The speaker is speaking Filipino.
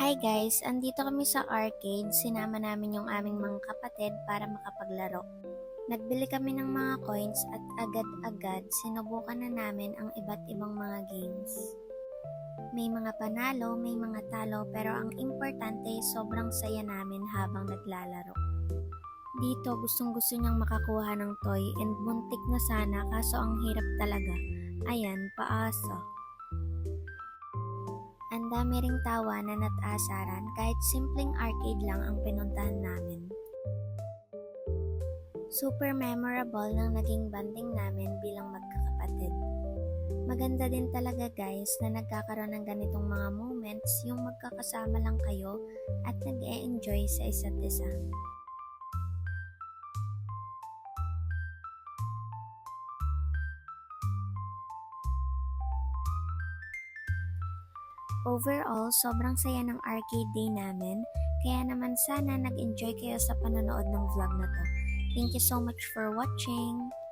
Hi guys, andito kami sa arcade. Sinama namin yung aming mga kapatid para makapaglaro. Nagbili kami ng mga coins at agad-agad sinubukan na namin ang iba't ibang mga games. May mga panalo, may mga talo, pero ang importante sobrang saya namin habang naglalaro. Dito gustong gusto niyang makakuha ng toy and muntik na sana kaso ang hirap talaga. Ayan, paasa. Ang dami ring tawanan at asaran kahit simpleng arcade lang ang pinuntahan namin. Super memorable nang naging banding namin bilang magkakapatid. Maganda din talaga guys na nagkakaroon ng ganitong mga moments yung magkakasama lang kayo at nag-e-enjoy sa isa't isa. Overall, sobrang saya ng arcade day namin, kaya naman sana nag-enjoy kayo sa panonood ng vlog na to. Thank you so much for watching!